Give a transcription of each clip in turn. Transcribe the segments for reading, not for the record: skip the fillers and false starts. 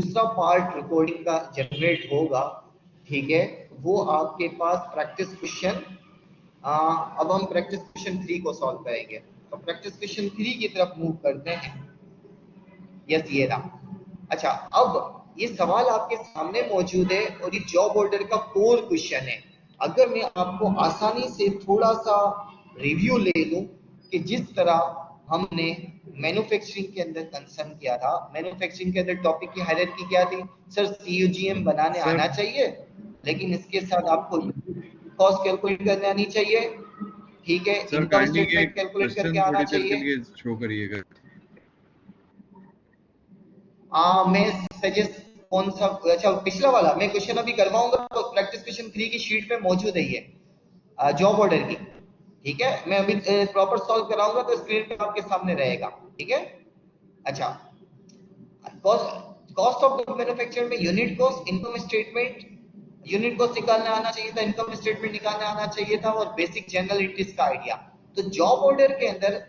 दूसरा part recording का generate होगा, ठीक है, वो आपके पास प्रैक्टिस क्वेश्चन। अब हम प्रैक्टिस क्वेश्चन 3 को सॉल्व करेंगे। तो प्रैक्टिस क्वेश्चन 3 की तरफ मूव करते हैं। यस, ये रहा। अच्छा, अब ये सवाल आपके सामने मौजूद है और ये जॉब ऑर्डर का कोर क्वेश्चन है। अगर मैं आपको आसानी से थोड़ा सा रिव्यू ले लूं कि जिस तरह हमने मैन्युफैक्चरिंग के अंदर कंसर्न किया था, मैन्युफैक्चरिंग के अंदर टॉपिक की हायरार्की क्या थी सर? सीयूजीएम बनाने सर आना चाहिए, लेकिन इसके साथ आपको कॉस्ट कैलकुलेट करने आनी चाहिए, ठीक है, सर इनकम काइंडली ये स्टेटमेंट कैलकुलेट करके क्वेश्चन आना थोड़ी देर के चाहिए। लिए शो करिएगा। मैं सजेस्ट कौन सा? अच्छा, पिछला वाला मैं क्वेश्चन अभी करवाऊंगा, तो प्रैक्टिस क्वेश्चन 3 की शीट पे मौजूद है ये जॉब ऑर्डर की, ठीक है। मैं अभी प्रॉपर सॉल्व कराऊंगा तो स्क्रीन पे आपके सामने रहेगा, ठीक है। अच्छा, कॉस्ट ऑफ गुड मैन्युफैक्चर में unit cost, income statement, unit cost निकालने आना चाहिए था, इनकम स्टेटमेंट निकालने आना चाहिए था, और बेसिक जनरल एंट्रीज का आइडिया। तो जॉब ऑर्डर के अंदर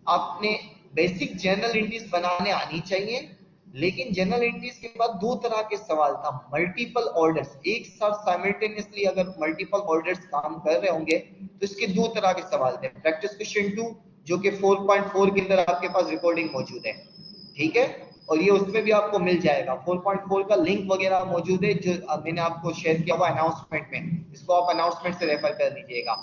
आपने बेसिक जनरल एंट्रीज बनाने आनी चाहिए, लेकिन जनरल एंट्रीज के बाद दो तरह के सवाल था। मल्टीपल ऑर्डर्स, एक साथ साइमल्टेनियसली अगर मल्टीपल ऑर्डर्स काम कर रहे होंगे तो इसके दो तरह के सवाल थे। प्रैक्टिस क्वेश्चन 2 जो कि 4.4 के अंदर आपके पास रिकॉर्डिंग मौजूद है, ठीक है, और ये उसमें भी आपको मिल जाएगा। 4.4 का लिंक वगैरह मौजूद है जो मैंने आपको शेयर किया हुआ अनाउंसमेंट में, इसको आप अनाउंसमेंट से रेफर कर लीजिएगा।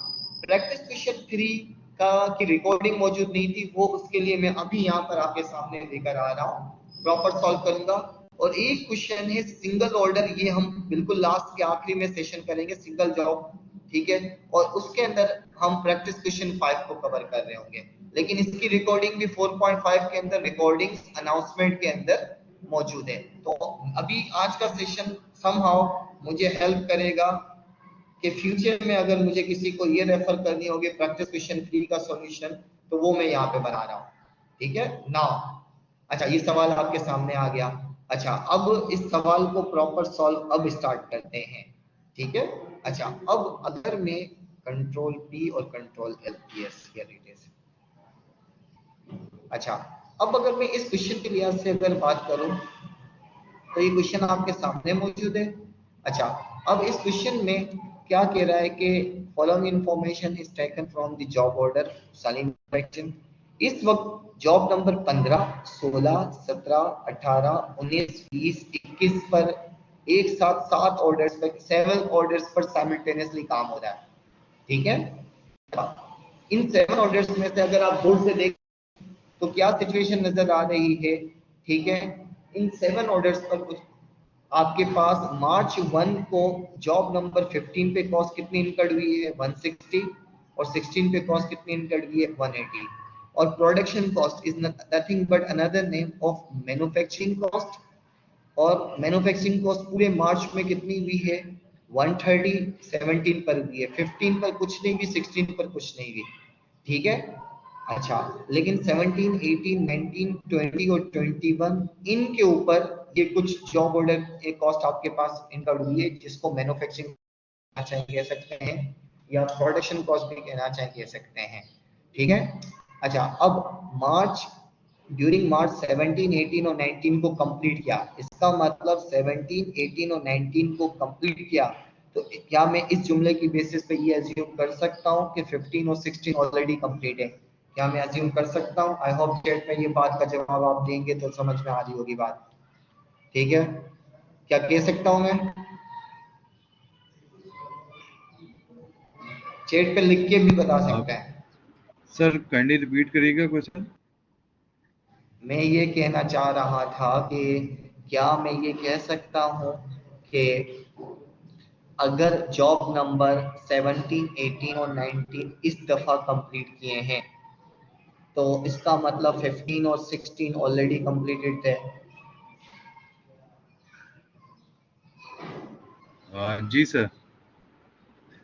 प्रैक्टिस क्वेश्चन 3 का की रिकॉर्डिंग मौजूद नहीं थी, वो उसके लिए मैं अभी यहाँ पर आपके सामने लेकर आ रहा हूँ, प्रॉपर सॉल्व करूंगा। और एक क्वेश्चन है सिंगल ऑर्डर, ये हम बिल्कुल लास्ट के आखिरी में सेशन करेंगे, सिंगल जॉब, ठीक है, और उसके अंदर हम प्रैक्टिस क्वेश्चन 5 को कवर कर रहे होंगे, लेकिन इसकी रिकॉर्डिंग भी 4.5 के अंदर रिकॉर्डिंग अनाउंसमेंट के अंदर मौजूद है। तो अभी आज का सेशन समहाउ मुझे हेल्प करेगा कि फ्यूचर में अगर मुझे किसी को ये रेफर करनी होगी प्रैक्टिस क्वेश्चन 3 का सॉल्यूशन, तो वो मैं यहाँ पे बना रहा हूँ, ठीक है ना। अच्छा, ये सवाल आपके सामने आ गया। अच्छा, अब इस सवाल को प्रॉपर सॉल्व अब स्टार्ट करते हैं, ठीक है। अच्छा, अब अगर मैं कंट्रोल पी और कंट्रोल एल, यस, अच्छा, अब अगर मैं इस क्वेश्चन के लिहाज से अगर बात करूं तो ये क्वेश्चन आपके सामने मौजूद है। अच्छा, अब इस क्वेश्चन में क्या कह रहा है कि following information is taken from the job order सालिन क्वेश्चन। इस वक्त जॉब नंबर 15, 16, 17, 18, 19, 20, 21 पर एक साथ 7 ऑर्डर्स पर, 7 ऑर्डर्स पर साइमल्टेनियसली काम हो रहा है, ठीक है। इन 7 ऑर्डर्स में से अगर आप बोर्ड से देख तो क्या सिचुएशन नजर आ रही है, ठीक है। इन 7 ऑर्डर्स पर कुछ आपके पास मार्च 1 को जॉब नंबर 15 पे कॉस्ट कितनी इनकर्ड हुई है? 160, और 16 पे कॉस्ट कितनी इनकर्ड हुई है? 180। और production cost is nothing but another name of manufacturing cost, और मैन्युफैक्चरिंग कॉस्ट पूरे मार्च में कितनी हुई है? 130, 17 पर हुई है, 15 पर कुछ नहीं हुई, 16 पर कुछ नहीं हुई, ठीक है। अच्छा, लेकिन 17, 18, 19, 20 और 21 इनके ऊपर ये कुछ जॉब ऑर्डर कॉस्ट आपके पास इनकर्ड हुई है, जिसको मैन्युफैक्चरिंग कह सकते हैं या प्रोडक्शन कॉस्ट भी कहना कह सकते हैं, ठीक है। अच्छा, अब मार्च, ड्यूरिंग मार्च 17, 18 और 19 को कंप्लीट किया, इसका मतलब 17, 18 और 19 को कंप्लीट किया, तो क्या मैं इस जुमले की बेसिस पे ये अज्यूम कर सकता हूँ कि 15 और 16 ऑलरेडी कंप्लीट है? क्या मैं अज्यूम कर सकता हूँ? आई होप चैट में ये बात का जवाब आप देंगे तो समझ में आ रही होगी बात, ठीक है। क्या कह सकता हूँ मैं? चैट पे लिख के भी बता आप सकते हैं। सर काइंडली रिपीट करिएगा क्वेश्चन। मैं ये कहना चाह रहा था कि क्या मैं ये कह सकता हूँ कि अगर जॉब नंबर 17, 18 और 19 इस दफा कंप्लीट किए हैं तो इसका मतलब 15 और 16 ऑलरेडी कंप्लीटेड थे। जी सर।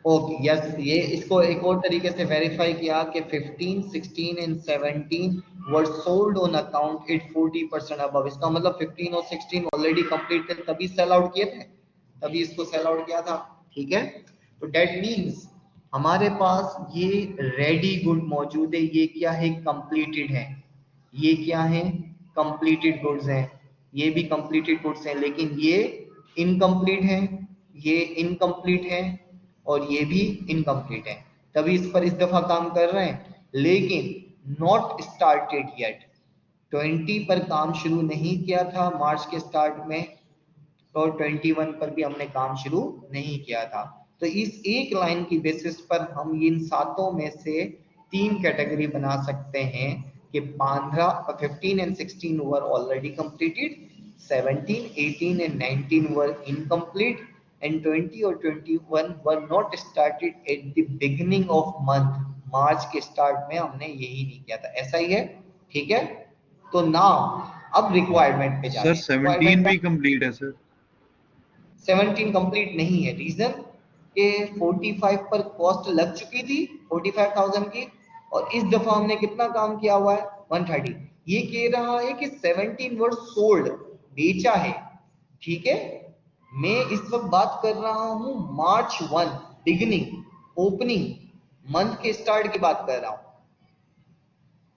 ओके, यस, ये इसको एक और तरीके से वेरीफाई किया कि 15, 16 and 17 were sold on account at 40% above, इसका मतलब 15 और 16 ऑलरेडी कंप्लीट थे, तभी सेल आउट किए थे, तभी इसको सेल आउट किया था, ठीक है। तो दैट मींस हमारे पास ये रेडी गुड मौजूद है, ये क्या है? कंप्लीटेड है। ये क्या है? कंप्लीटेड गुड्स हैं। ये भी कंप्लीटेड गुड्स हैं, लेकिन ये इनकम्प्लीट है, ये इनकम्प्लीट है और ये भी इनकम्प्लीट है, तभी इस पर इस दफा काम कर रहे हैं, लेकिन नॉट स्टार्टेड येट। 20 पर काम शुरू नहीं किया था मार्च के स्टार्ट में, और 21 पर भी हमने काम शुरू नहीं किया था। तो इस एक लाइन की बेसिस पर हम इन सातों में से तीन कैटेगरी बना सकते हैं कि 15 and 16 were already completed, 17 18 and 19 were incomplete, and 20 और 21 were not started at the beginning of month. March के स्टार्ट में हमने यही नहीं किया था, ऐसा ही है, ठीक है। तो नाउ अब रिक्वायरमेंट पे सर जाते हैं। 17 भी कंप्लीट है सर। 17 कंप्लीट नहीं है, रीजन कि 45 पर कॉस्ट लग चुकी थी 45,000 की, और इस दफा हमने कितना काम किया हुआ है 130। ये कह रहा है कि 17 वर्ड सोल्ड, बेचा है, ठीक है। मैं इस वक्त बात कर रहा हूं मार्च 1 बिगिनिंग ओपनिंग मंथ के स्टार्ट की बात कर रहा हूं।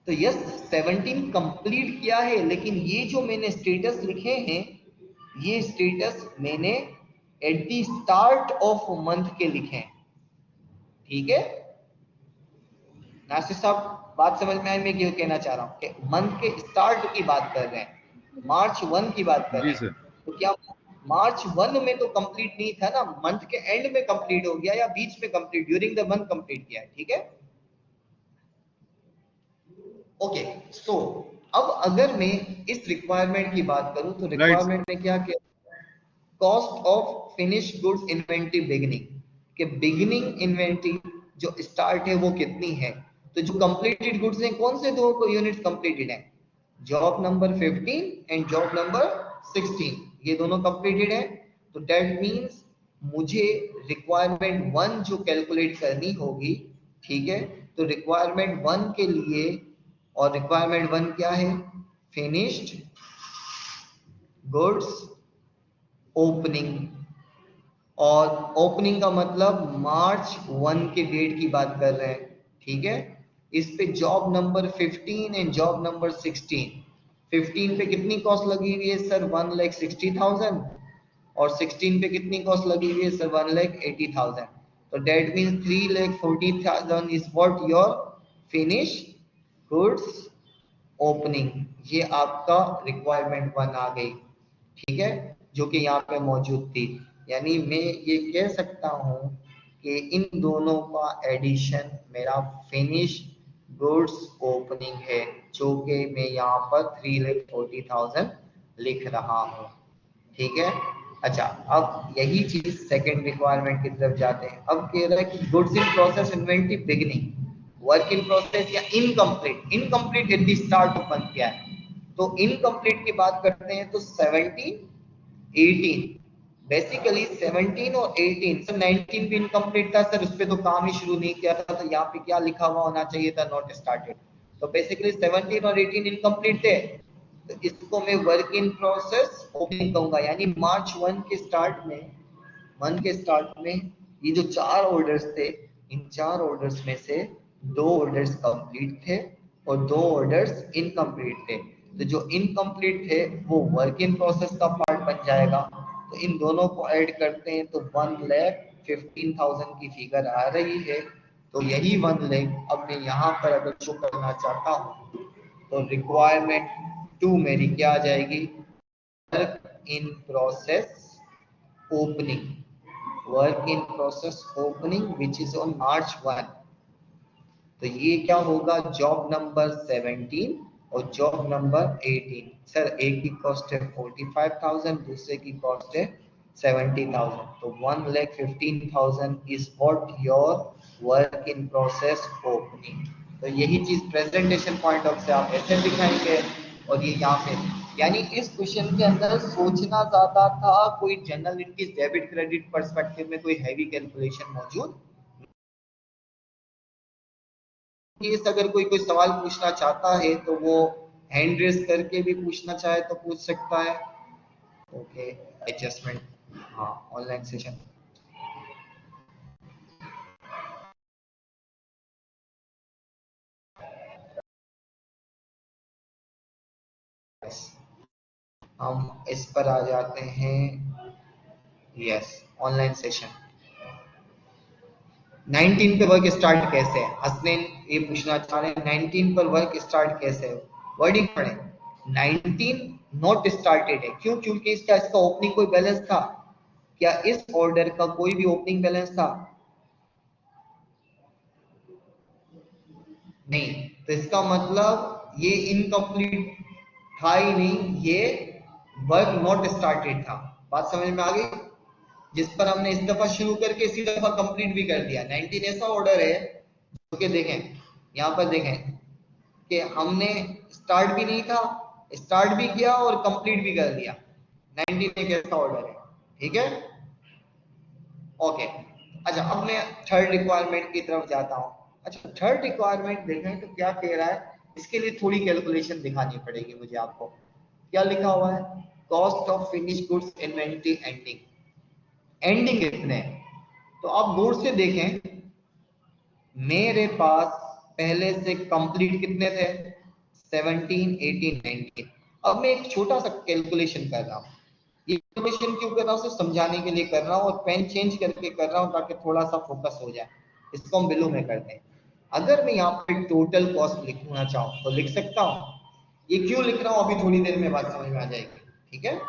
तो यस 17 कंप्लीट किया है, लेकिन ये जो मैंने स्टेटस लिखे हैं, ये स्टेटस मैंने eight the start of month के लिखे हैं, ठीक है। नासिर साहब बात समझ में आई मैं क्यों कहना चाह रहा हूं कि मंथ के स्टार्ट की बात कर रहे हैं, मार्च 1 की बात कर जी रहे हैं। सर। तो क्या मार्च 1 में तो कंप्लीट नहीं था ना, मंथ के एंड में कंप्लीट हो गया या बीच में complete, during the month complete किया है, ठीक है। ओके सो अब अगर मैं इस रिक्वायरमेंट की बात करूं तो राइट। रिक्वायरमेंट में क्या क्या, cost of finish goods inventory beginning, के बिगिनिंग इन्वेंटरी जो स्टार्ट है वो कितनी है। तो जो कंप्लीटेड गुड्स हैं कौन से दो यूनिट्स कंप्लीटेड हैं, job number 15 and job number 16, ये दोनों कंप्लीटेड है। तो दैट मींस मुझे रिक्वायरमेंट 1 जो कैलकुलेट करनी होगी, ठीक है। तो रिक्वायरमेंट 1 के लिए, और रिक्वायरमेंट 1 क्या है, फिनिश्ड गुड्स ओपनिंग, और ओपनिंग का मतलब मार्च 1 के डेट की बात कर रहे हैं, ठीक है। इस पे job number 15 and job number 16, 15 पे कितनी कॉस्ट लगी हुई है सर 1,60,000, और 16 पे कितनी कॉस्ट लगी हुई है सर 1,80,000। तो that means 3,40,000 is what your finish goods opening, ये आपका रिक्वायरमेंट 1 आ गई, ठीक है, जो कि यहाँ पे मौजूद थी। यानी मैं ये कह सकता हूँ कि इन दोनों का एडिशन मेरा फिनिश गुड्स ओपनिंग है, जो कि मैं यहाँ पर 3,40,000 लिख रहा हूँ, ठीक है। अच्छा अब यही चीज सेकंड रिक्वायरमेंट की तरफ जाते हैं। अब कह रहा है कि goods in process inventory beginning, work in process या incomplete, incomplete at the start of month क्या है। तो इनकम्प्लीट की बात करते हैं तो 17 18, बेसिकली 17 और 18, सर 19 भी इनकम्प्लीट था सर, उस पर तो काम ही शुरू नहीं किया था, तो यहाँ पे क्या लिखा हुआ होना चाहिए था, नॉट स्टार्टेड। तो बेसिकली 17 और 18 इनकम्प्लीट थे, तो इसको मैं वर्क इन प्रोसेस ओपनिंग कहूंगा। यानी मार्च 1 के स्टार्ट में, मंथ के स्टार्ट में ये जो 4 ऑर्डर्स थे, इन 4 ऑर्डर्स में से 2 ऑर्डर्स कंप्लीट थे और 2 ऑर्डर्स इनकम्प्लीट थे। तो जो इनकम्प्लीट थे वो वर्क इन प्रोसेस का पार्ट बन जाएगा। तो इन दोनों को ऐड करते हैं तो 1,15,000 की फिगर आ रही है। तो यही 1 लाख अब मैं यहाँ पर अगर शो करना चाहता हूँ तो रिक्वायरमेंट 2 मेरी क्या आ जाएगी, work in process opening, work in process opening which is on March 1। तो ये क्या होगा, जॉब नंबर 17 और जॉब नंबर 18। सर एक की कॉस्ट है 45,000, दूसरे की कॉस्ट है 70,000, तो 1,15,000 is what your work in process opening. तो यही चीज प्रेजेंटेशन पॉइंट ऑफ से आप ऐसे दिखाएंगे, और ये यहाँ पे, यानी इस क्वेश्चन के अंदर सोचना ज्यादा था, कोई जनरल इनकी डेबिट क्रेडिट पर्सपेक्टिव में कोई हैवी कैलकुलेशन मौजूद। केस अगर कोई कोई सवाल पूछना चाहता है तो वो हैंड रेस करके भी पूछना चाहे तो पूछ सकता है। ओके एडजस्टमेंट, हाँ ऑनलाइन सेशन। हम इस पर आ जाते हैं। यस, ऑनलाइन सेशन 19 पे वर्क स्टार्ट कैसे है? हसनैन ये पूछना चाह रहे हैं 19 पर वर्क स्टार्ट कैसे है? वर्डिंग पढ़े 19 नॉट स्टार्टेड है। क्यों? क्योंकि इसका ओपनिंग कोई बैलेंस था क्या? इस ऑर्डर का कोई भी ओपनिंग बैलेंस था? नहीं। तो इसका मतलब ये इनकम्प्लीट था ही नहीं, ये वर्क नॉट स्टार्टेड था। बात समझ में आ गई? जिस पर हमने इस दफा शुरू करके इसी दफा कंप्लीट भी कर दिया। 19 ऐसा ऑर्डर है जो कि देखें, यहाँ पर देखें कि हमने स्टार्ट भी नहीं था, स्टार्ट भी किया और कंप्लीट भी कर दिया। 19 एक ऐसा ऑर्डर है। ठीक है, ओके। अच्छा, अब मैं थर्ड रिक्वायरमेंट की तरफ जाता हूँ। अच्छा, थर्ड रिक्वायरमेंट देखें तो क्या कह रहा है। इसके लिए थोड़ी कैलकुलेशन दिखानी पड़ेगी मुझे आपको। क्या लिखा हुआ है? Cost of finish goods inventory ending. Ending कितने है? तो आप गौर से देखें, मेरे पास पहले से कंप्लीट कितने थे? 17, 18, 19। अब मैं एक छोटा सा कैलकुलेशन कर रहा हूँ। ये कैलकुलेशन क्यों कर रहा हूँ? सिर्फ समझाने के लिए कर रहा हूँ और पेन चेंज करके कर रहा हूँ ताकि थोड़ा सा फोकस हो जाए। इसको हम बिलो में करते हैं। अगर मैं यहाँ पे टोटल कॉस्ट लिखना चाहूँ तो लिख सकता हूँ। ये क्यों लिख रहा हूँ अभी थोड़ी देर में बात समझ में आ जाएगी। ठीक है,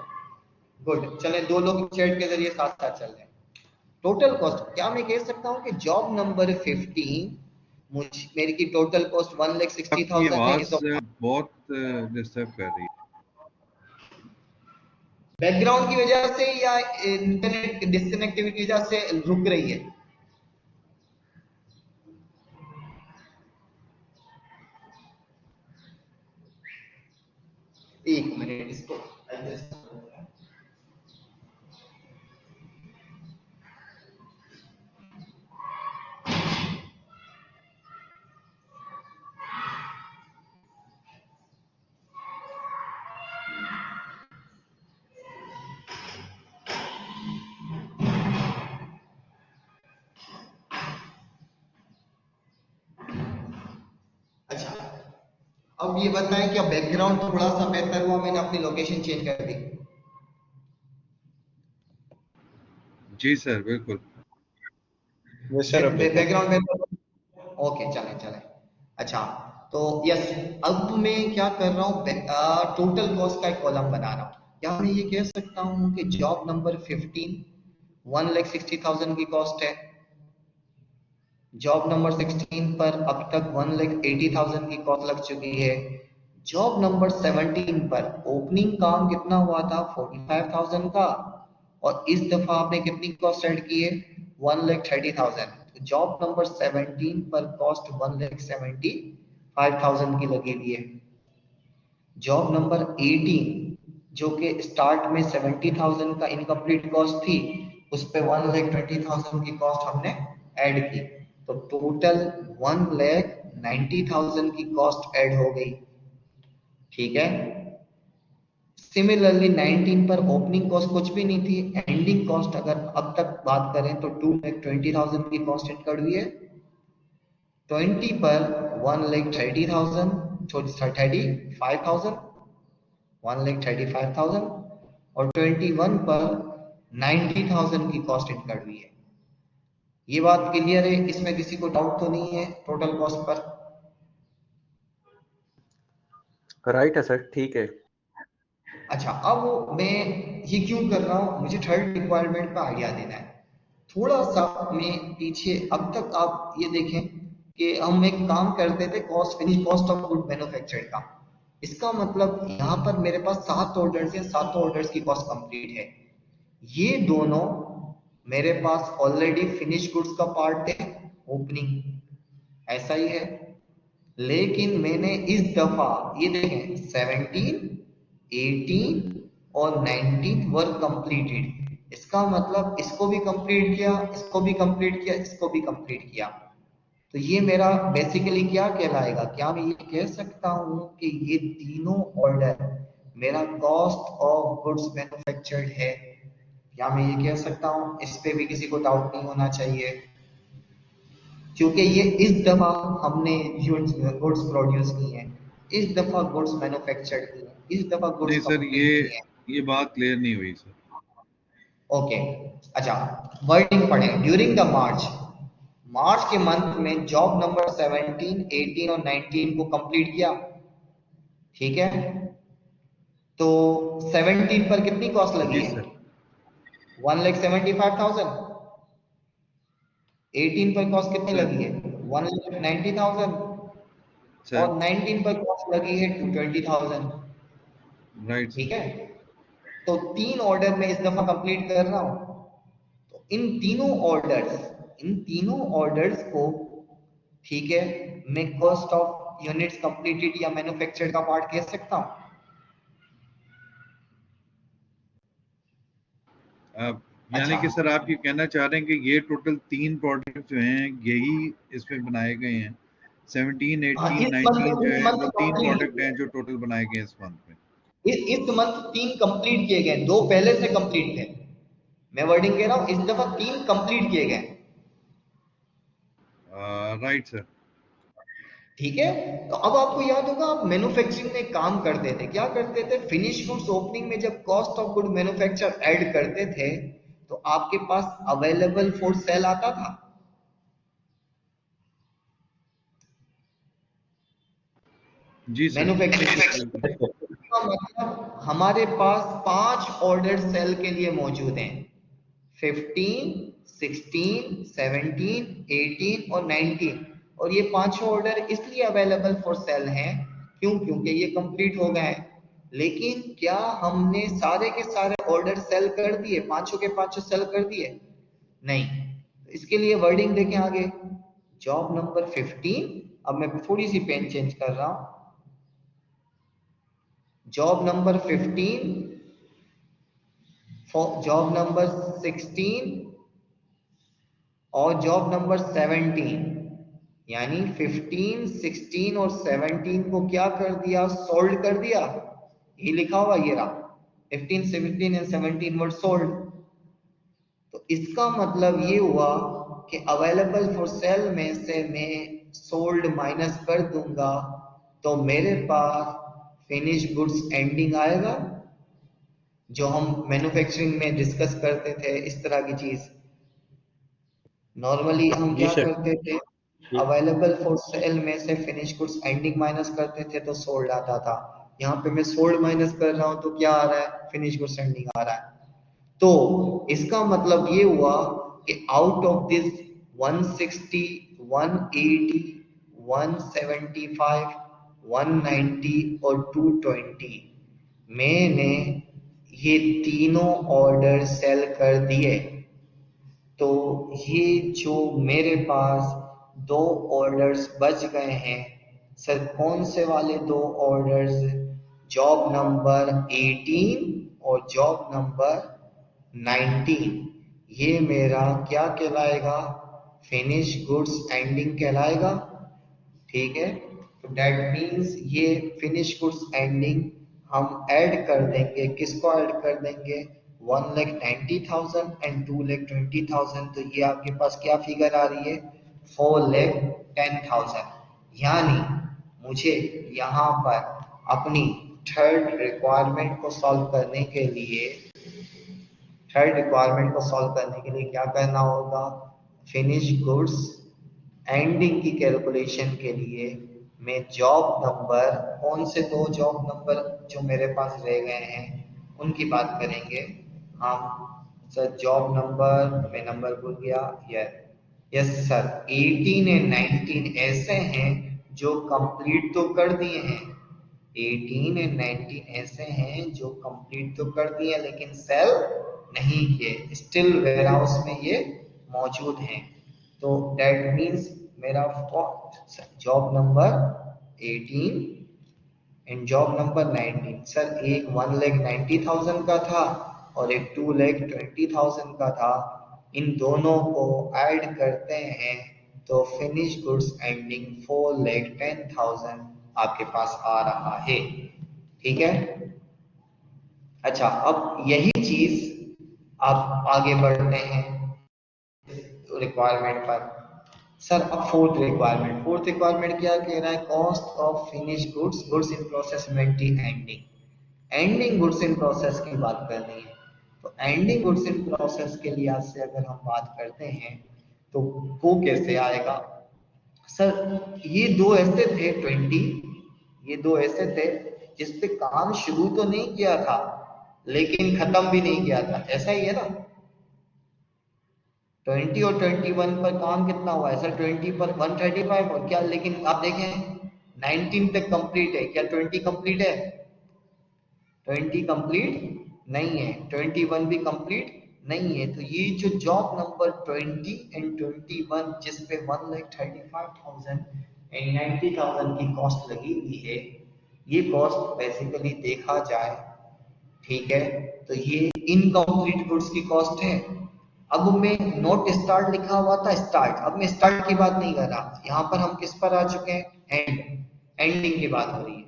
गुड। चले, दो लोग चैट के जरिए साथ साथ चल रहे हैं। टोटल कॉस्ट क्या मैं कह सकता हूँ कि जॉब नंबर 15 मेरी की टोटल कॉस्ट आपकी 1,60,000 है। आवाज इस बहुत डिस्टर्ब कर रही है। बैकग्राउंड की वजह से या इंटरनेट डिस्कनेक्टिविटी की वजह से रुक रही है? एक मिनट, इसको adjust करते हैं। अच्छा, अब ये बताएं क्या बैकग्राउंड थोड़ा सा बेहतर हुआ? मैंने अपनी लोकेशन चेंज कर दी। जी सर, बिल्कुल। यस सर, अब बेहतर। बैकग्राउंड बेहतर। ओके, चले चले। अच्छा, तो यस, अब मैं क्या कर रहा हूँ, टोटल कॉस्ट का एक कॉलम बना रहा हूँ। क्या मैं ये कह सकता हूँ कि जॉब नंबर 15 1,60,000 की कॉस्ट है। जॉब नंबर 16 पर अब तक 1,80,000 की कॉस्ट लग चुकी है। जॉब नंबर 17 पर ओपनिंग काम कितना हुआ था? 45,000 का। और इस दफा आपने कितनी कॉस्ट ऐड की है? 1,30,000। तो जॉब नंबर 17 पर कॉस्ट 1,75,000 की लगी हुई है। जॉब नंबर 18 जो कि स्टार्ट में 70,000 का इनकम्प्लीट कॉस्ट थी, उस पे 1,20,000 की कॉस्ट हमने ऐड की। तो टोटल 1,90,000 की कॉस्ट ऐड हो गई। ठीक है। सिमिलरली 19 पर ओपनिंग कॉस्ट कुछ भी नहीं थी। एंडिंग कॉस्ट अगर अब तक बात करें तो 2,20,000 की कॉस्ट इनकर्ड हुई है। 20 पर 1,30,000, 35,000, 1,35,000 और 21 पर 90,000 की कॉस्ट इनकर्ड हुई है। ये बात क्लियर है? इसमें किसी को डाउट तो नहीं है टोटल कॉस्ट पर? राइट है सर, ठीक है। अच्छा, अब मैं ये क्यों कर रहा हूँ, मुझे थर्ड रिक्वायरमेंट का आइडिया देना है। थोड़ा सा मैं पीछे, अब तक आप ये देखें कि हम एक काम करते थे cost finish cost of good manufactured का। इसका मतलब यहाँ पर मेरे पास 7 ऑर्डर्स हैं, 7 ऑर्डर्स की कॉस्ट कंप्लीट है। ये दोनों मेरे पास ऑलरेडी फिनिश गुड्स का पार्ट है, ओपनिंग ऐसा ही है। लेकिन मैंने इस दफा ये देखें 17, 18 और 19 वर्क कंप्लीटेड। इसका मतलब इसको भी कंप्लीट किया, इसको भी कंप्लीट किया, इसको भी कंप्लीट किया। तो ये मेरा बेसिकली क्या कहलाएगा? क्या मैं ये कह सकता हूँ कि ये तीनों ऑर्डर मेरा कॉस्ट ऑफ गुड्स मैन्युफैक्चर्ड है? क्या मैं ये कह सकता हूँ? इस पे भी किसी को डाउट नहीं होना चाहिए, क्योंकि ये इस दफा हमने गुड्स प्रोड्यूस की हैं, इस दफा गुड्स मैन्युफैक्चर्ड की हैं, इस दफा गुड्स नहीं सर, कंप्लीट की हैं। ये बात क्लियर नहीं हुई सर। ओके अच्छा, वर्डिंग पढ़े। ड्यूरिंग द मार्च, मार्च के मंथ में जॉब नंबर 17, 18 और 19 को कंप्लीट किया, ठीक है। तो 17 पर कितनी कॉस्ट लगी जी है? सर। 1,75,000। 18 पर कॉस्ट कितनी सर लगी है? 1,90,000। सर और 19 पर कॉस्ट लगी है 220,000, राइट सर। ठीक है। तो 3 ऑर्डर में इस दफा कंप्लीट कर रहा हूं। तो इन तीनों ऑर्डर्स को, ठीक है, मैं कॉस्ट ऑफ यूनिट्स कंप्लीटेड या मैन्युफैक्चर्ड का पार्ट कह सकता हूं। आप यानी अच्छा कि सर आप ये कहना चाह रहे हैं कि ये टोटल 3 प्रोडक्ट जो हैं यही इसमें बनाए गए हैं, 17, हाँ, 18, इस 19 मंथ जो इस है मंथ वो 3 प्रोडक्ट कंप्लीट, हैं जो टोटल बनाए गए हैं इस मंथ में। इस मंथ 3 कंप्लीट किए गए, 2 पहले से कंप्लीट थे। मैं वर्डिंग कह रहा हूं, इस दफा 3 कंप्लीट किए गए, राइट सर। ठीक है। तो अब आपको याद होगा, आप मैन्युफैक्चरिंग में काम करते थे, क्या करते थे? फिनिश गुड्स ओपनिंग में जब cost of good manufacture add करते थे, तो आपके पास अवेलेबल फॉर सेल आता था। जी सर। मैन्युफैक्चरिंग बिल्कुल। का मतलब हमारे पास 5 ऑर्डर सेल के लिए मौजूद हैं, 15, 16, 17, 18 और 19। और ये पांचों ऑर्डर इसलिए अवेलेबल फॉर सेल हैं, क्योंकि ये कंप्लीट हो गए हैं। लेकिन क्या हमने सारे के सारे ऑर्डर सेल कर दिए? पांचों के पांचों सेल कर दिए? नहीं। तो इसके लिए वर्डिंग देखें आगे, जॉब नंबर 15। अब मैं थोड़ी सी पेन चेंज कर रहा हूं। जॉब नंबर 15, जॉब नंबर 16 और जॉब नंबर 17, यानी 15, 16 और 17 को क्या कर दिया? सोल्ड कर दिया। ये लिखा हुआ ये रहा, 15, 17 एंड 17 वर सोल्ड। तो इसका मतलब ये हुआ कि अवेलेबल फॉर सेल में से मैं सोल्ड माइनस कर दूंगा, तो मेरे पास फिनिश गुड्स एंडिंग आएगा, जो हम मैन्युफैक्चरिंग में डिस्कस करते थे, इस तरह की चीज। नॉर्मली हम जी क्या सर। करते थे? जी अवेलेबल फॉर सेल में से फिनिश गुड्स एंडिंग माइनस करते थे तो सोल्ड आता था। यहाँ पे मैं सोल्ड माइनस कर रहा हूँ तो क्या आ रहा है? फिनिश गुड्स एंडिंग आ रहा है। तो इसका मतलब ये हुआ कि आउट ऑफ दिस 160, 180, 175, 190 और 220, मैंने ये तीनों ऑर्डर सेल कर दिए। तो ये जो मेरे पास 2 ऑर्डर्स बच गए हैं, सर कौन से वाले 2 ऑर्डर्स? जॉब नंबर 18 और जॉब नंबर 19। ये मेरा क्या कहलाएगा? फिनिश गुड्स एंडिंग कहलाएगा, ठीक है। तो दैट मीन्स ये फिनिश गुड्स एंडिंग हम ऐड कर देंगे, किसको ऐड कर देंगे? 1,90,000 एंड 2,20,000। तो ये आपके पास क्या फिगर आ रही है? 4,10,000। यानी मुझे यहाँ पर अपनी थर्ड रिक्वायरमेंट को सॉल्व करने के लिए क्या करना होगा? फिनिश गुड्स एंडिंग की कैलकुलेशन के लिए मैं जॉब नंबर, कौन से 2 जॉब नंबर जो मेरे पास रह गए हैं उनकी बात करेंगे हम। सर जॉब नंबर, मैं नंबर भूल गया। यस सर, 18 एंड 19 ऐसे हैं जो कंप्लीट तो कर दिए हैं। 18 एंड 19 ऐसे हैं जो कंप्लीट तो कर दिए लेकिन सेल नहीं किए, स्टिल वेयरहाउस में ये मौजूद हैं। तो दैट मीन्स मेरा job number 18 and job number 19, sir एक 1,90,000 का था और एक 2,20,000 का था। इन दोनों को ऐड करते हैं तो फिनिश गुड्स एंडिंग 4,10,000 आपके पास आ रहा है, ठीक है। अच्छा, अब यही चीज आप आगे बढ़ते हैं रिक्वायरमेंट पर। सर अब फोर्थ रिक्वायरमेंट क्या कह रहा है? Cost of finish goods, goods in process inventory ending ending goods in process की बात करनी है। तो एंडिंग गुड्स इन प्रोसेस के लिहाज से अगर हम बात करते हैं तो वो कैसे आएगा? सर ये दो ऐसे थे 20, ये दो ऐसे थे जिसपे काम शुरू तो नहीं किया था लेकिन खत्म भी नहीं किया था, ऐसा ही है ना। 20 और 21 पर काम कितना हुआ है सर? 20 पर 135 और क्या, लेकिन आप देखें 19 तक कंप्लीट है, क्या 20 कंप्लीट है? 20 कंप्लीट नहीं है, 21 भी कंप्लीट नहीं है। तो ये जो जॉब नंबर 20 एंड 21 जिसपे 1,35,000 एंड 90,000 की कॉस्ट लगी हुई है, ये कॉस्ट बेसिकली देखा जाए, ठीक है, तो ये इनकम्प्लीट गुड्स की कॉस्ट है। अब मैं नोट स्टार्ट लिखा हुआ था स्टार्ट, अब मैं स्टार्ट की बात नहीं कर रहा, यहाँ पर हम किस पर आ चुके हैं? एंडिंग की बात हो रही है।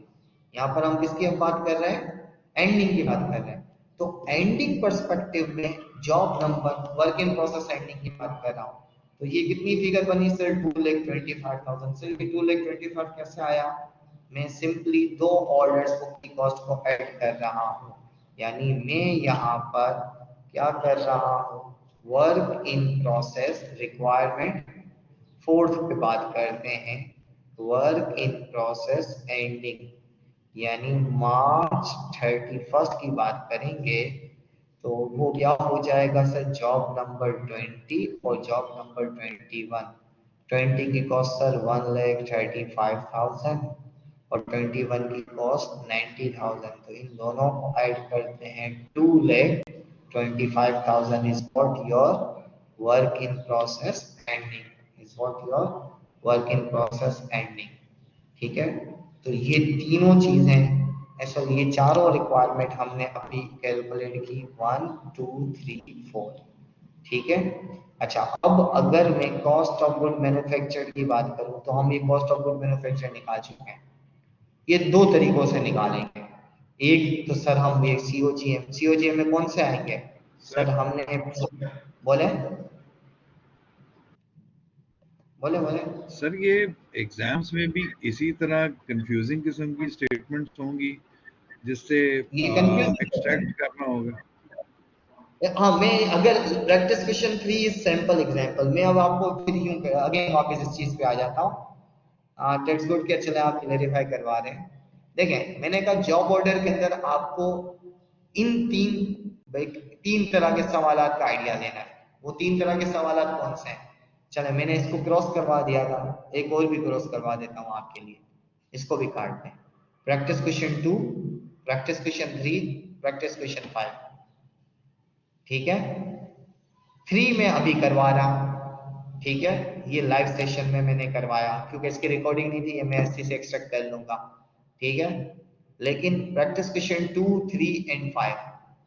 यहाँ पर हम किसकी बात कर रहे हैं? एंडिंग की बात कर रहे हैं। तो एंडिंग पर्सपेक्टिव में job number work in process ending की बात कर रहा हूँ। तो ये कितनी फिगर बनी सर? 2,25,000। सर 2,25,000 कैसे आया? मैं सिंपली दो ऑर्डर्स बुक की कॉस्ट को ऐड कर रहा हूँ, यानी मैं यहाँ पर क्या कर रहा हूँ? Work in process requirement fourth पे बात करते हैं, वर्क इन प्रोसेस एंडिंग यानी मार्च 31 की बात करेंगे तो वो क्या हो जाएगा सर? जॉब नंबर 20 और जॉब नंबर 21। 20 की कॉस्ट सर 1,35,000 और 21 की कॉस्ट 90,000। तो इन दोनों को ऐड करते हैं, 2,25,000 is what your work in process ending, is what your work in process ending, ठीक है। तो ये तीनों चीजें ऐसा, ये चारों रिक्वायरमेंट हमने अभी कैलकुलेट की 1 2 3 4, ठीक है। अच्छा, अब अगर मैं कॉस्ट ऑफ गुड मैन्युफैक्चर्ड की बात करूं तो हम ये कॉस्ट ऑफ गुड मैन्युफैक्चर्ड निकाल चुके हैं। ये दो तरीकों से निकालेंगे। एक तो सर हम ये सीओजीएम में कौन से आएंगे सर? हमने बोले बोले बोले सर ये एग्जाम्स में भी इसी तरह कंफ्यूजिंग किस्म की स्टेटमेंट्स होंगी जिससे ये कंफ्यूज एक्सट्रैक्ट करना होगा। हाँ, मैं अगर practice question 3 is sample example, मैं अब आपको फिर यूं अगेन वापस इस चीज पे आ जाता हूँ। टेक्स्ट गुड के चले आप क्लेरिफाई करवा रहे हैं। देखें, मैंने कहा जॉब ऑर्डर के अंदर आपको इन तीन तरह के सवालात का आइडिया लेना है। वो तीन तरह के सवालात कौन से हैं? चले, मैंने इसको क्रॉस करवा दिया था, एक और भी क्रॉस करवा देता हूँ आपके लिए, इसको भी काट दें। Practice question 2, practice question 3, practice question 5, ठीक है। 3 में अभी करवा रहा हूं, ठीक है, ये लाइव सेशन में मैंने करवाया क्योंकि इसकी रिकॉर्डिंग नहीं थी, ये मैं एससी से एक्सट्रैक्ट कर लूंगा, ठीक है। लेकिन प्रैक्टिस क्वेश्चन 2, 3 एंड 5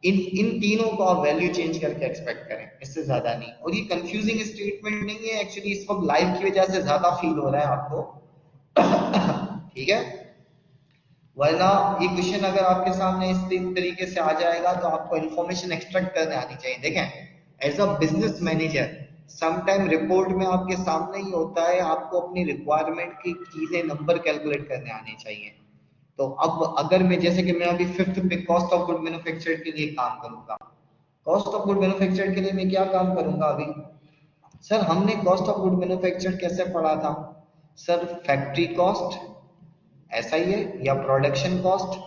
इन तीनों को आप वैल्यू चेंज करके एक्सपेक्ट करें, इससे ज्यादा नहीं। और ये कंफ्यूजिंग स्टेटमेंट नहीं है एक्चुअली, इस वक्त लाइव की वजह से ज्यादा फील हो रहा है आपको, ठीक है। वरना ये क्वेश्चन अगर आपके सामने इस तरीके से आ जाएगा तो आपको इन्फॉर्मेशन एक्सट्रैक्ट करने आनी चाहिए। देखें, as a business manager sometime report में आपके सामने ही होता है, आपको अपनी रिक्वायरमेंट की चीजें नंबर कैलकुलेट करने आने चाहिए। तो अब अगर मैं जैसे कि मैं अभी 5th पे कॉस्ट ऑफ गुड मैन्युफैक्चर्ड के लिए काम करूंगा, कॉस्ट ऑफ गुड मैन्युफैक्चर्ड के लिए मैं क्या काम करूंगा अभी सर? हमने कॉस्ट ऑफ गुड मैन्युफैक्चर्ड कैसे पढ़ा था सर? फैक्ट्री कॉस्ट ऐसा ही है, या प्रोडक्शन कॉस्ट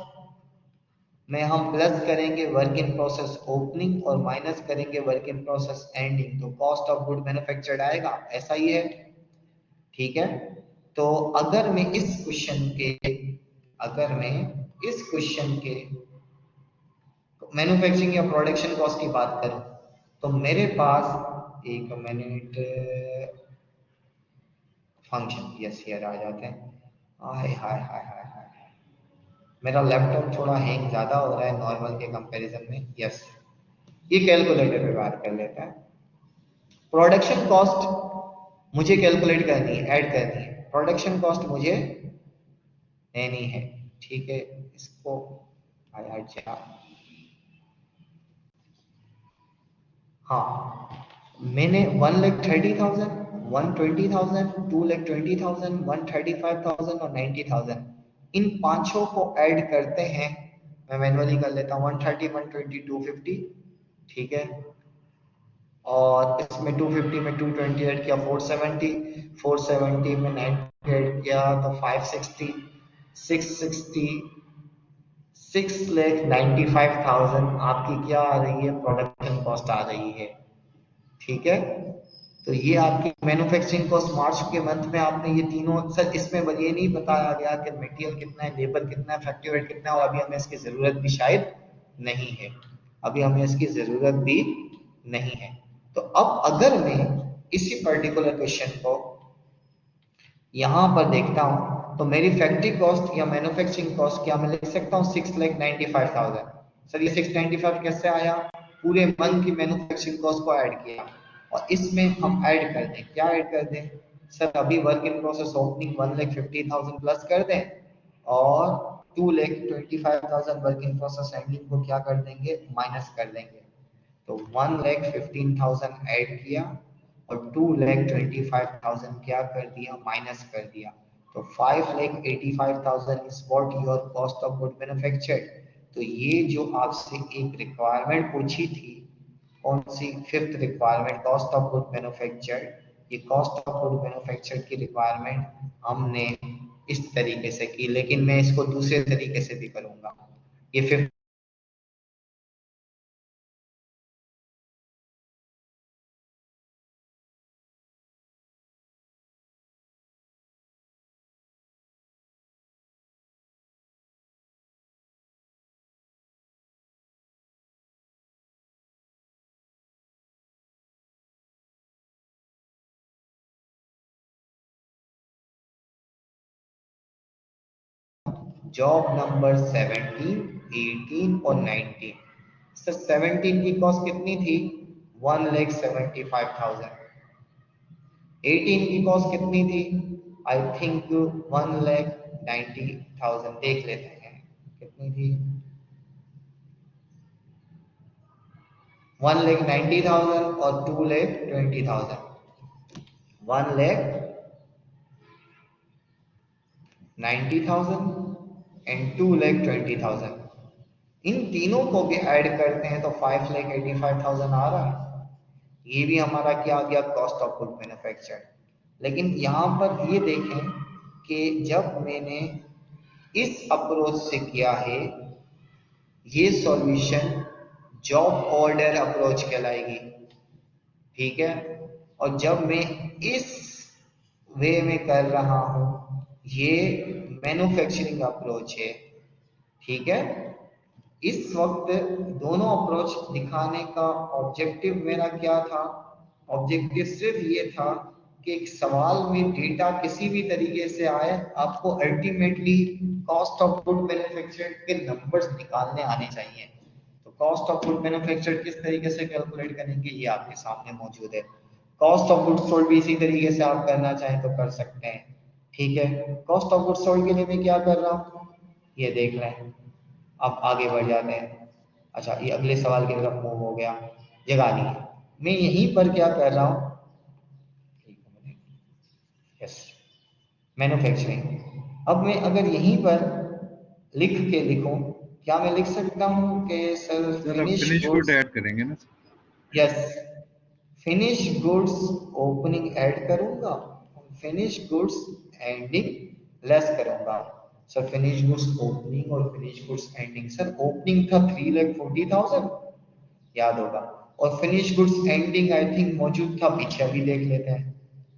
में हम प्लस करेंगे वर्क इन प्रोसेस ओपनिंग और माइनस करेंगे वर्क इन प्रोसेस एंडिंग, तो कॉस्ट ऑफ गुड मैन्युफैक्चर्ड आएगा, ऐसा ही है, ठीक है। तो अगर मैं इस क्वेश्चन के मैन्युफैक्चरिंग या प्रोडक्शन कॉस्ट की बात करूं तो मेरे पास एक मिनट, फंक्शन यस हियर आ जाते हैं। हाय हाय हाय हाय हाय, मेरा लैपटॉप थोड़ा हैंग ज्यादा हो रहा है नॉर्मल के कंपैरिजन में। यस, ये कैलकुलेटर पे बात कर लेता है। प्रोडक्शन कॉस्ट मुझे कैलकुलेट करनी है, ऐड करनी है, प्रोडक्शन कॉस्ट मुझे लेनी है, ठीक है। इसको हाँ, मैंने 1,30,000, 120,000, 2,20,000, 135,000 और 90,000 इन पांचों को ऐड करते हैं मैं मैनुअली कर लेता हूँ 130, 120, 250, ठीक है। और इसमें 250 में 220 ऐड किया 470, 470 में 90 ऐड किया तो 560, 660, 6,95,000 आपकी क्या आ रही है, प्रोडक्शन कॉस्ट आ रही है, ठीक है। तो ये आपकी मैन्युफैक्चरिंग कॉस्ट मार्च के मंथ में आपने ये तीनों, सर इसमें ये नहीं बताया गया कि मटेरियल कितना है, लेबर कितना है, फैक्ट्री रेट कितना है, और अभी हमें इसकी जरूरत भी शायद नहीं है, अभी हमें इसकी जरूरत भी नहीं है। तो अब अगर मैं इसी पर्टिकुलर क्वेश्चन को यहां पर देखता हूं तो मेरी फैक्ट्री कॉस्ट या मैन्युफैक्चरिंग कॉस्ट क्या मैं लिख सकता हूं 6,95,000। सर ये 695 कैसे आया, पूरे मंथ की मैन्युफैक्चरिंग कॉस्ट को ऐड किया और इसमें हम ऐड कर दें, क्या ऐड कर दें सर, अभी work in process opening 1,50,000 plus कर दें और 2,25,000 वर्क इन प्रोसेस एंडिंग को क्या कर देंगे, माइनस कर देंगे। तो 1,15,000 ऐड किया और 2,25,000 क्या कर दिया, माइनस कर दिया। तो 5,85,000 is what your cost of good manufactured. तो ये जो आपसे एक रिक्वायरमेंट पूछी थी, कौन सी, fifth requirement, cost of good manufactured, ये कॉस्ट ऑफ गुड मैन्युफैक्चर्ड की रिक्वायरमेंट हमने इस तरीके से की, लेकिन मैं इसको दूसरे तरीके से भी करूंगा। ये फिफ्थ जॉब नंबर 17, 18 और 19। सर 17 की कॉस्ट कितनी थी, 1,75,000। 18 की कॉस्ट कितनी थी, आई थिंक 1,90,000, देख लेते हैं कितनी थी, 1,90,000 और 2,20,000, 1,90,000 एंड 2,20,000। इन तीनों को भी ऐड करते हैं तो 5,85,000 आ रहा है। ये भी हमारा क्या आ गया, कॉस्ट ऑफ गुड मैन्युफैक्चर्ड। लेकिन यहां पर ये देखें कि जब मैंने इस अप्रोच से किया है, ये सॉल्यूशन जॉब ऑर्डर अप्रोच कहलाएगी, ठीक है। और जब मैं इस वे में कर रहा हूं, ये मैन्युफैक्चरिंग अप्रोच है, ठीक है। इस वक्त दोनों अप्रोच दिखाने का ऑब्जेक्टिव मेरा क्या था, ऑब्जेक्टिव सिर्फ ये था कि एक सवाल में डेटा किसी भी तरीके से आए, आपको ultimately cost of good manufactured के नंबर्स निकालने आने चाहिए। तो कॉस्ट ऑफ गुड मैन्युफैक्चर्ड किस तरीके से कैलकुलेट करेंगे, ये आपके सामने मौजूद है। कॉस्ट ऑफ गुड सोल्ड भी इसी तरीके से आप करना चाहें तो कर सकते हैं, ठीक है। कॉस्ट ऑफ गुड सोल्ड के लिए मैं क्या कर रहा हूँ, ये देख रहे हैं। अब आगे बढ़ जाते हैं। अच्छा, ये अगले सवाल की तरफ मूव हो गया, जगह नहीं है। मैं यहीं पर क्या कर रहा हूँ, यस, मैन्युफैक्चरिंग। अब मैं अगर यहीं पर लिख के लिखूं, क्या मैं लिख सकता हूँ कि sir finish finish good goods, add करेंगे ना। Yes, finish goods opening add करूंगा, फिनिश गुड्स एंडिंग लेस करूंगा। सर फिनिश गुड्स ओपनिंग और finish goods ending, sir opening था 3,40,000 याद होगा, और finish goods ending I think मौजूद था पीछे, अभी देख लेते हैं,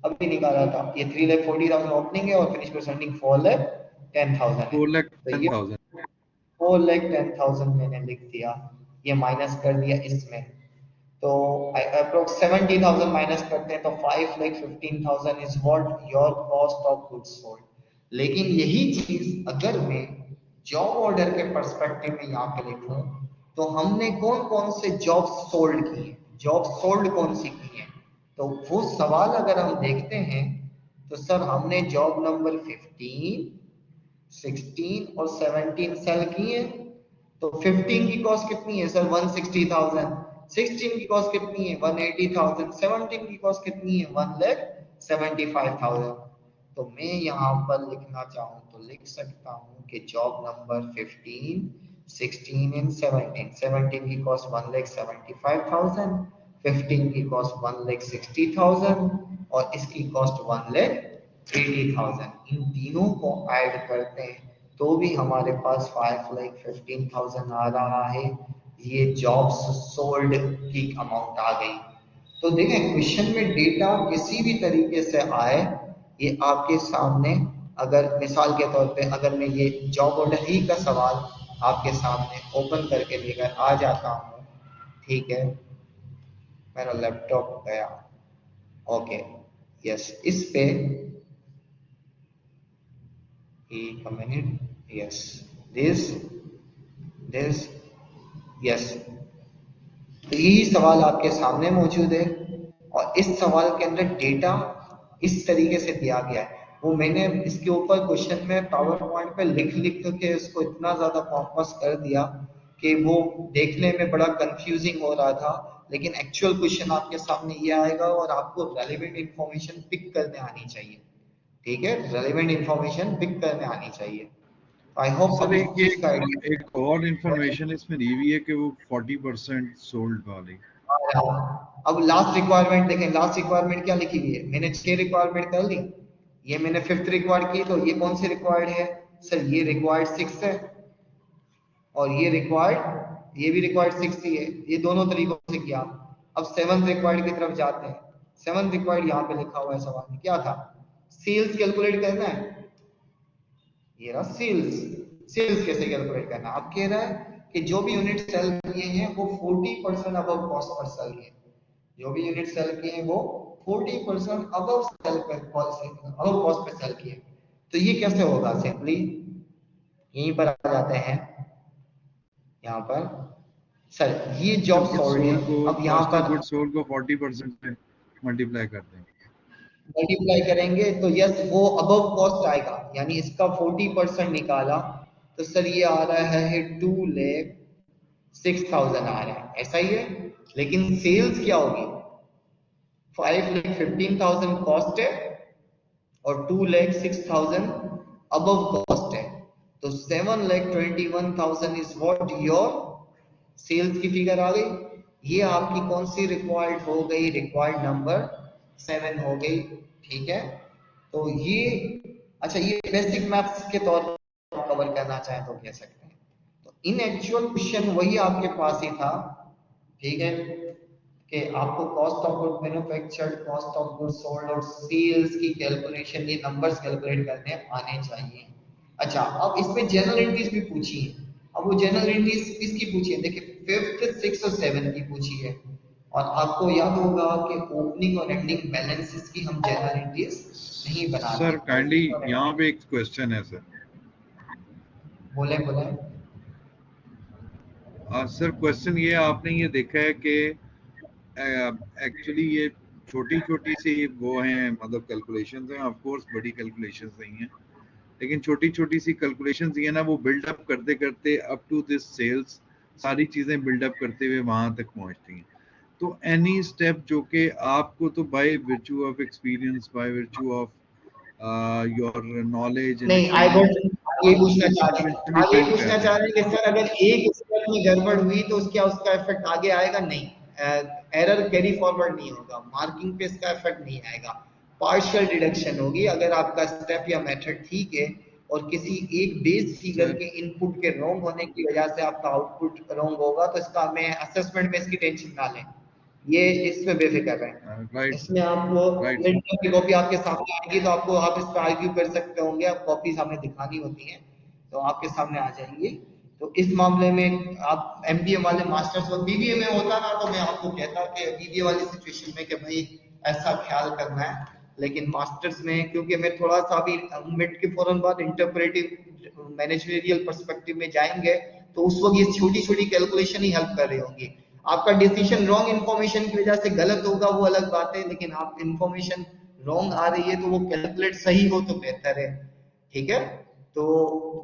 अभी निकाला था। ये 3,40,000 ओपनिंग है और फिनिश गुड्स एंडिंग 4,10,000 है। फोर लैख तो टेन ये थाउजेंड 4,10,000 मैंने लिख दिया, ये माइनस कर दिया इसमें। तो अप्रोक्स 70,000 माइनस करते हैं तो 5,15,000 is what your cost of goods sold. लेकिन यही चीज अगर मैं जॉब ऑर्डर के पर्सपेक्टिव में यहाँ पे लिखूं, तो हमने कौन कौन से जॉब सोल्ड की है, जॉब सोल्ड कौन सी की है, तो वो सवाल अगर हम देखते हैं तो सर हमने जॉब नंबर 15, 16 और 17 सेल किए। तो 15 की कॉस्ट कितनी है सर, 160,000। 16 की कॉस्ट कितनी है, 180,000। 17 की कॉस्ट कितनी है, 1,75,000। तो मैं यहाँ पर लिखना चाहूँ तो लिख सकता हूँ कि जॉब नंबर 15 16 and 17, 17 की कॉस्ट 1,75,000, 15 की कॉस्ट 1,60,000 और इसकी कॉस्ट 1,80,000। इन तीनों को ऐड करते हैं तो भी हमारे पास 5,15,000 आ रहा है। ये जॉब्स सोल्ड की अमाउंट आ गई। तो देखें क्वेश्चन में डेटा किसी भी तरीके से आए, ये आपके सामने, अगर मिसाल के तौर पे अगर मैं ये जॉब ऑर्डर ही का सवाल आपके सामने ओपन करके लेकर आ जाता हूँ, ठीक है, मेरा लैपटॉप गया, ओके यस, इस पे एक मिनट, यस दिस यस, तो यही सवाल आपके सामने मौजूद है और इस सवाल के अंदर डेटा इस तरीके से दिया गया है। वो मैंने इसके ऊपर क्वेश्चन में पावर पॉइंट पे लिख के उसको इतना ज्यादा कॉम्पोज कर दिया कि वो देखने में बड़ा कंफ्यूजिंग हो रहा था, लेकिन एक्चुअल क्वेश्चन आपके सामने ये आएगा और आपको रेलेवेंट इंफॉर्मेशन पिक करने आनी चाहिए। ठीक है, रेलेवेंट इंफॉर्मेशन पिक करने आनी चाहिए। आई होप सर एक और इंफॉर्मेशन इसमें दी हुई है कि वो 40% सोल्ड वाली। अब लास्ट रिक्वायरमेंट देखें, लास्ट रिक्वायरमेंट क्या लिखी हुई है, मैंने 6 रिक्वायरमेंट कर ली, ये मैंने 5th रिक्वायर्ड की, तो ये कौन सी रिक्वायर्ड है सर, ये रिक्वायर्ड 6 है और ये भी रिक्वायर्ड 6 ही है। ये दोनों तरीकों से किया। अब 7th रिक्वायर्ड की तरफ जाते हैं। 7th रिक्वायर्ड यहाँ पे लिखा हुआ है सवाल में, क्या था, सेल्स कैलकुलेट करना है। ये रहा सेल्स कैसे कैलकुलेट करना, अब कह रहा है कि जो भी यूनिट सेल किए हैं वो 40% अबव कॉस्ट पर सेल किए, जो भी यूनिट सेल किए हैं वो 40% अबव कॉस्ट पे सेल किए। तो ये कैसे होगा, सिंपली यहीं पर आ जाते हैं, यहाँ पर सर ये जॉब सोल्ड है, अब यहाँ पर गुड सोल्ड को 40% पे मल्टीप्लाई करते हैं, मल्टीप्लाई करेंगे तो यस वो अबव कॉस्ट आएगा, यानी इसका 40% निकाला तो सर ये आ रहा है 2,06,000 आ रहा है, ऐसा ही है। लेकिन सेल्स क्या होगी, 5,15,000 कॉस्ट है और 2,06,000 अबव कॉस्ट है, तो 7,21,000 इज व्हाट योर सेल्स की फिगर आ गई। ये आपकी कौन सी रिक्वायर्ड हो गई, रिक्वायर्ड नंबर 7 हो गई। ठीक है, तो ये अच्छा, ये बेसिक मैथ्स के तौर पर कवर करना चाहें तो कह सकते हैं। तो इन एक्चुअल क्वेश्चन वही आपके पास ही था, ठीक है, कि आपको cost of good manufactured, cost of good sold और सेल्स की कैलकुलेशन, ये नंबर्स कैलकुलेट करने आने चाहिए। अच्छा, अब इसमें जनरल एंट्रीज भी पूछी है। अब वो जनरल एंट्रीज किसकी पूछी है, देखिए 5th, 6th और 7th की पूछी है, और आपको याद होगा कि ओपनिंग और एंडिंग बैलेंसेस की हम जनरल एंट्रीज नहीं बनाते। सर काइंडली यहाँ पे एक क्वेश्चन है सर। बोले सर क्वेश्चन ये, आपने ये देखा है कि एक्चुअली ये छोटी छोटी सी वो हैं, मतलब कैलकुलेशंस हैं, ऑफ कोर्स बड़ी कैलकुलेशंस नहीं हैं, लेकिन छोटी छोटी सी कैलकुलेशंस ये ना, वो बिल्ड अप करते करते अप टू दिस सेल्स सारी चीजें बिल्ड अप करते हुए वहां तक पहुंचती हैं। तो एनी स्टेप जो कि आपको तो by virtue of experience, by virtue of your knowledge, नहीं, आई डोंट, ये पूछना चाह रहे हैं कि सर अगर एक स्टेप में गड़बड़ हुई तो क्या उसका इफेक्ट आगे आएगा, नहीं, एरर कैरी फॉरवर्ड नहीं होगा, मार्किंग पे इसका इफेक्ट नहीं आएगा, पार्शियल डिडक्शन होगी। अगर आपका स्टेप या मेथड ठीक है और किसी एक बेस फिगर के इनपुट के रॉन्ग होने की वजह से आपका आउटपुट रॉन्ग होगा, तो इसका मैं असेसमेंट में इसकी टेंशन ना लें, ये इसमें बेफिक्र रहें। इसमें आपको मिडटर्म की कॉपी आपके सामने आएगी तो आपको, आप इस पर आर्ग्यू कर सकते होंगे, आप कॉपी सामने दिखानी होती है तो आपके सामने आ जाएंगी। तो इस मामले में आप एमबीए वाले मास्टर्स और बीबीए में होता ना, तो मैं आपको कहता कि बीबीए वाली सिचुएशन में कि भाई ऐसा ख्याल करना है, लेकिन मास्टर्स में क्योंकि मैं थोड़ा सा भी मिड के फौरन बाद इंटरप्रेटिव मैनेजरियल पर्सपेक्टिव में जाएंगे, तो उस वक्त ये छोटी छोटी कैलकुलेशन ही हेल्प कर रही होंगी। आपका डिसीजन रॉन्ग इन्फॉर्मेशन की वजह से गलत होगा, वो अलग बात है, लेकिन आप इन्फॉर्मेशन रॉन्ग आ रही है तो वो कैलकुलेट सही हो तो बेहतर है। ठीक है, तो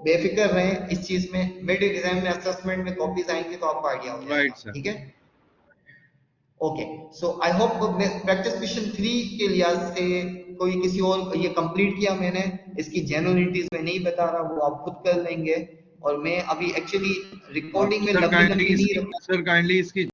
बेफिक्र रहें इस चीज में, मिड एग्जाम में असेसमेंट में कॉपीज आएंगी तो आपको आइडिया हो जाएगा। ठीक है, okay, so I hope practice question 3 के लिहाज से कोई किसी और, ये कंप्लीट किया मैंने, इसकी जनरल एंट्रीज में नहीं बता रहा, वो आप खुद कर लेंगे। और मैं अभी एक्चुअली रिकॉर्डिंग में लंबी नहीं रखता। सर काइंडली इसकी